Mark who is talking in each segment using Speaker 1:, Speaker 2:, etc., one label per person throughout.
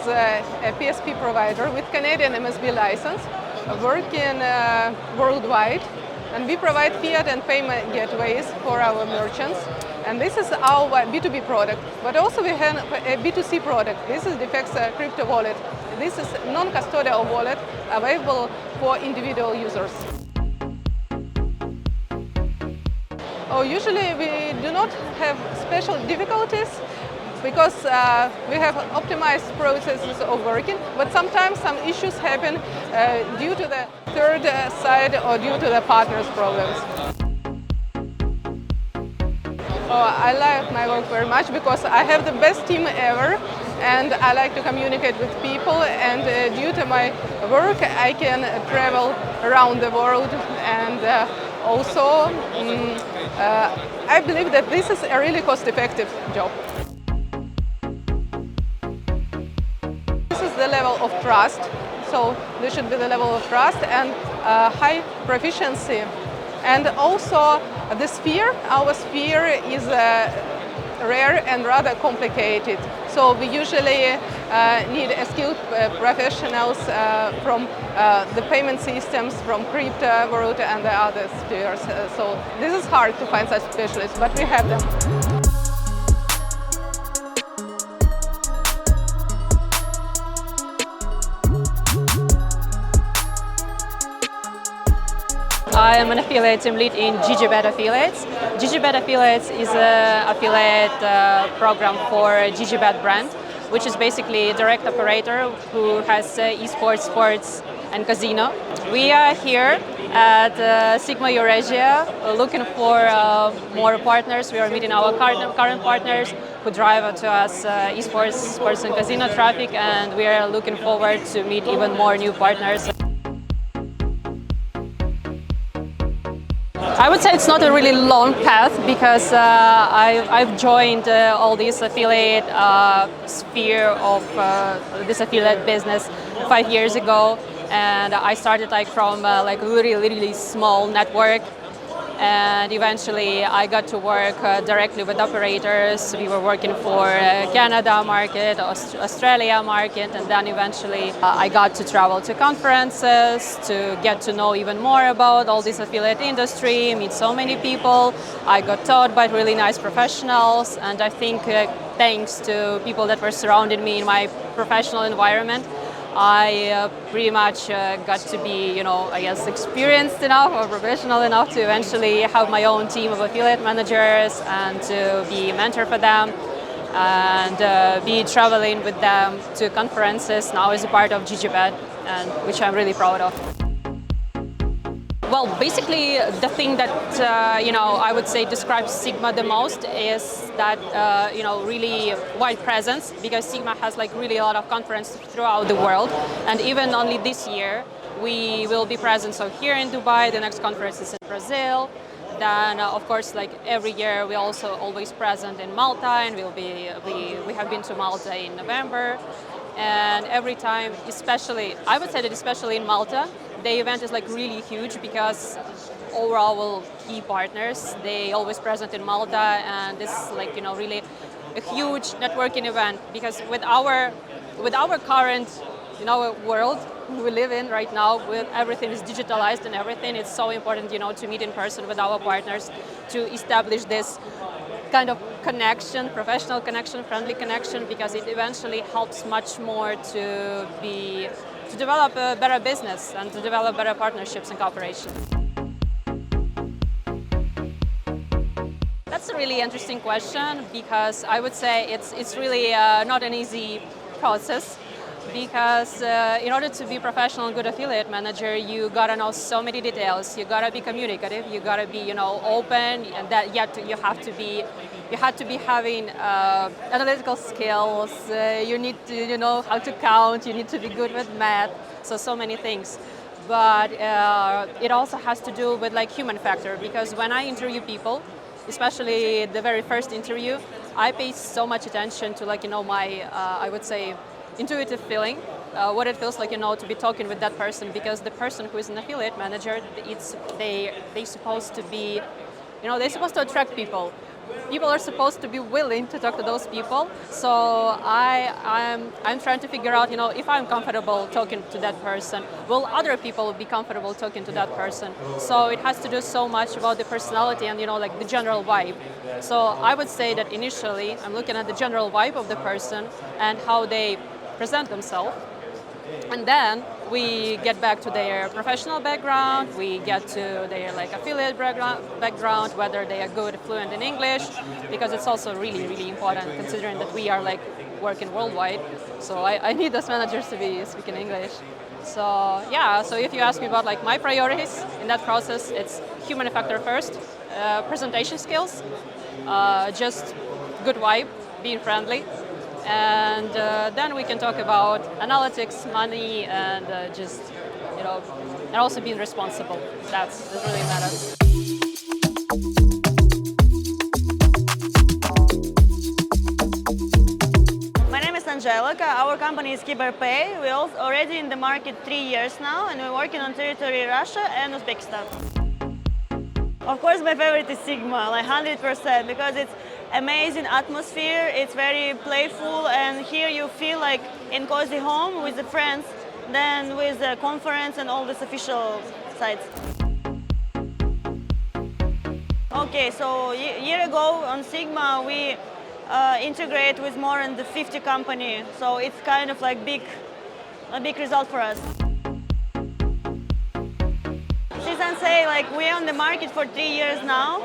Speaker 1: a PSP provider with Canadian MSB license, working worldwide, and we provide fiat and payment gateways for our merchants. And this is our B2B product, but also we have a B2C product. This is Defexa crypto wallet. This is non-custodial wallet available for individual users. Usually we do not have special difficulties because we have optimized processes of working, but sometimes some issues happen due to the third side or due to the partners' problems. I like my work very much because I have the best team ever, and I like to communicate with people, and due to my work I can travel around the world, and also I believe that this is a really cost-effective job. This is the level of trust, so this should be the level of trust and high proficiency. And also the sphere, our sphere is rare and rather complicated. So we usually need skilled professionals from the payment systems, from crypto world and the other spheres. So this is hard to find such specialists, but we have them.
Speaker 2: I am an affiliate team lead in GG.Bet Affiliates. GG.Bet Affiliates is an affiliate program for GG.Bet brand, which is basically a direct operator who has esports, sports and casino. We are here at SiGMA Eurasia looking for more partners. We are meeting our current partners who drive to us esports, sports and casino traffic, and we are looking forward to meet even more new partners. I would say it's not a really long path because I've joined all this affiliate sphere of this affiliate business 5 years ago, and I started from like really small network, and eventually I got to work directly with operators. We were working for Canada market, Australia market, and then eventually I got to travel to conferences to get to know even more about all this affiliate industry, meet so many people. I got taught by really nice professionals, and I think thanks to people that were surrounding me in my professional environment, I pretty much got to be, I guess, experienced enough or professional enough to eventually have my own team of affiliate managers and to be a mentor for them and be traveling with them to conferences now as a part of GG.Bet, and which I'm really proud of. Well, basically the thing that I would say describes SiGMA the most is that really wide presence, because SiGMA has really a lot of conferences throughout the world, and even only this year we will be present. So here in Dubai, the next conference is in Brazil. Then of course, every year we also always present in Malta, and we have been to Malta in November. And every time, I would say that especially in Malta, the event is really huge because all our key partners, they always present in Malta, and this is really a huge networking event, because with our current world we live in right now, with everything is digitalized and everything, it's so important to meet in person with our partners to establish this kind of connection, professional connection, friendly connection, because it eventually helps much more to develop a better business and to develop better partnerships and cooperation. That's a really interesting question, because I would say it's really not an easy process, because in order to be a professional and good affiliate manager, you gotta know so many details. You gotta be communicative. You gotta be open, and that yet you have to be having analytical skills. You need to know how to count. You need to be good with math. So many things. But it also has to do with human factor, because when I interview people, especially the very first interview, I pay so much attention to my I would say intuitive feeling, what it feels like to be talking with that person, because the person who is an affiliate manager, they're supposed to be they're supposed to attract people people are supposed to be willing to talk to those people. So I'm trying to figure out, if I'm comfortable talking to that person, will other people be comfortable talking to that person? So it has to do so much about the personality and like the general vibe. So I would say that initially I'm looking at the general vibe of the person and how they present themselves. And then we get back to their professional background, we get to their affiliate background, whether they are good, fluent in English, because it's also really, really important considering that we are working worldwide. So I need those managers to be speaking English. So yeah, so if you ask me about my priorities in that process, it's human factor first, presentation skills, just good vibe, being friendly, and then we can talk about analytics, money, and and also being responsible. That really matters.
Speaker 3: My name is Angelica. Our company is KiberPAY. We're already in the market 3 years now, and we're working on territory Russia and Uzbekistan. Of course, my favorite is SiGMA, 100%, because it's amazing atmosphere, it's very playful, and here you feel like in cozy home with the friends than with the conference and all these official sites. Okay, so a year ago on SiGMA we integrate with more than 50 companies, so it's kind of a big result for us. Since say we're on the market for 3 years now,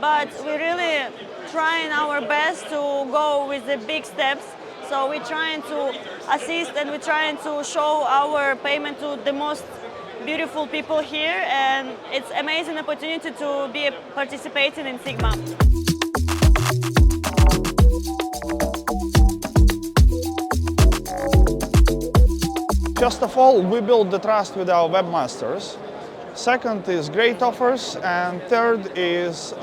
Speaker 3: but we're really trying our best to go with the big steps. So we're trying to assist and we're trying to show our payment to the most beautiful people here, and it's amazing opportunity to be participating in SiGMA.
Speaker 4: First of all, we build the trust with our webmasters. Second is great offers, and third is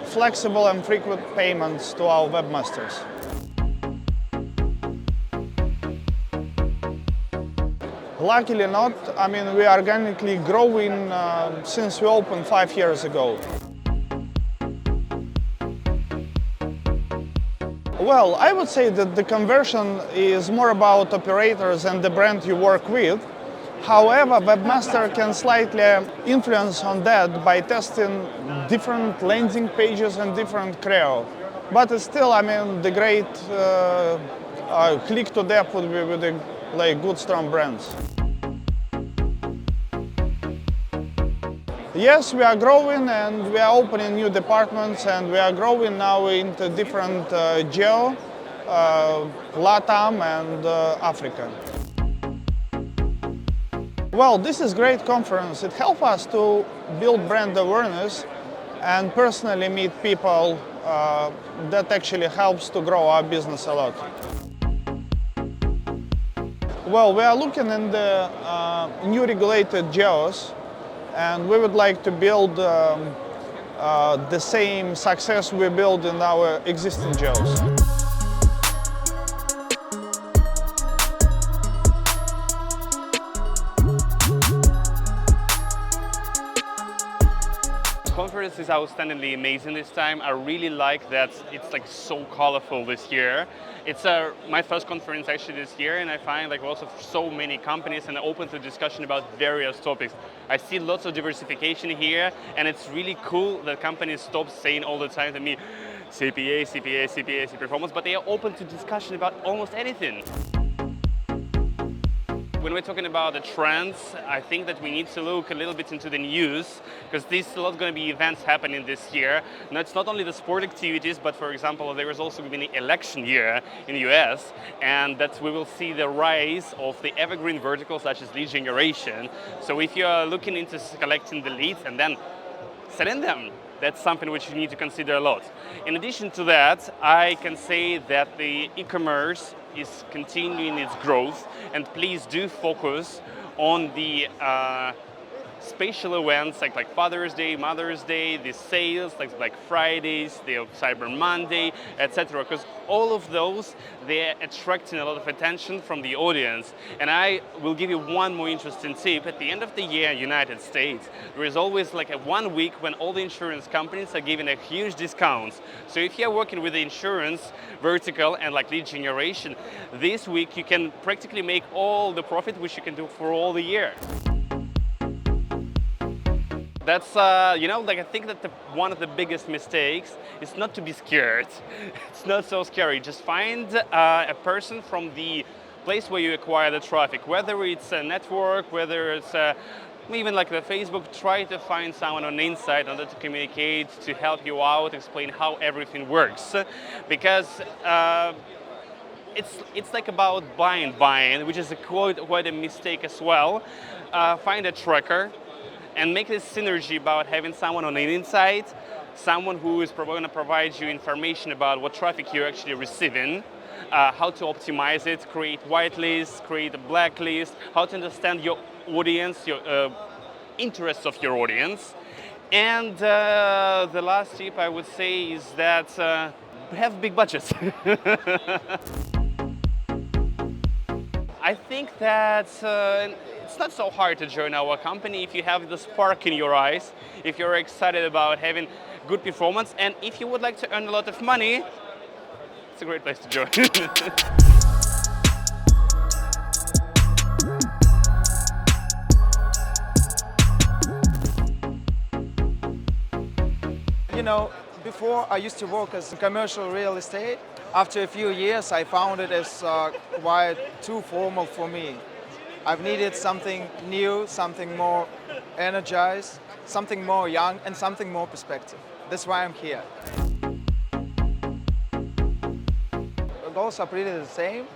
Speaker 4: flexible and frequent payments to our webmasters. Luckily not, we are organically growing since we opened 5 years ago. Well, I would say that the conversion is more about operators and the brand you work with. However, webmaster can slightly influence on that by testing different landing pages and different Creo. But it's still, the great click to depth would be with the good strong brands. Yes, we are growing and we are opening new departments, and we are growing now into different geo, LATAM and Africa. Well, this is a great conference. It helps us to build brand awareness and personally meet people. That actually helps to grow our business a lot. Well, we are looking in the new regulated geos, and we would like to build the same success we build in our existing geos.
Speaker 5: The conference is outstandingly amazing this time. I really like that it's so colorful this year. It's my first conference actually this year, and I find also so many companies and open to discussion about various topics. I see lots of diversification here, and it's really cool that companies stop saying all the time to me, CPA, CPA, CPA, CPA performance, but they are open to discussion about almost anything. When we're talking about the trends, I think that we need to look a little bit into the news, because there's a lot going to be events happening this year. Now, it's not only the sport activities, but for example, there is also going to be an election year in the US, and that we will see the rise of the evergreen verticals such as lead generation. So if you're looking into collecting the leads and then selling them, that's something which you need to consider a lot. In addition to that, I can say that the e-commerce is continuing its growth, and please do focus on the special events like Father's Day, Mother's Day, the sales like Black Fridays, the Cyber Monday, etc. Because all of those, they're attracting a lot of attention from the audience. And I will give you one more interesting tip. At the end of the year in the United States, there is always like a 1 week when all the insurance companies are giving a huge discounts. So if you're working with the insurance vertical and like lead generation, this week you can practically make all the profit which you can do for all the year. That's, I think that one of the biggest mistakes is not to be scared. It's not so scary. Just find a person from the place where you acquire the traffic, whether it's a network, whether it's even like the Facebook, try to find someone on the inside in order to communicate, to help you out, explain how everything works. Because it's like about buying, which is quite a mistake as well. Find a tracker and make this synergy about having someone on the inside, someone who is going to provide you information about what traffic you're actually receiving, how to optimize it, create whitelist, create a blacklist, how to understand your audience, your interests of your audience. And the last tip I would say is that have big budgets. I think that it's not so hard to join our company if you have the spark in your eyes, if you're excited about having good performance, and if you would like to earn a lot of money, it's a great place to join.
Speaker 6: You know, before I used to work as commercial real estate. After a few years, I found it as quite too formal for me. I've needed something new, something more energized, something more young, and something more perspective. That's why I'm here. The goals are pretty the same.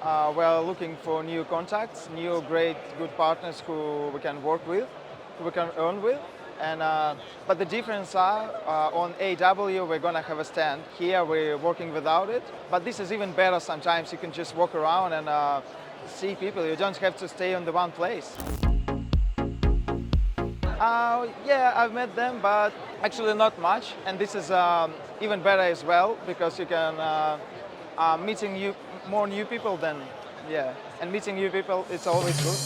Speaker 6: We're looking for new contacts, new great, good partners who we can work with, who we can earn with. But the difference are on AW we're gonna have a stand. Here we're working without it, but this is even better. Sometimes you can just walk around and see people. You don't have to stay in the one place. Yeah, I've met them, but actually not much. And this is even better as well because you can meeting more new people. Then yeah, and meeting new people it's always good.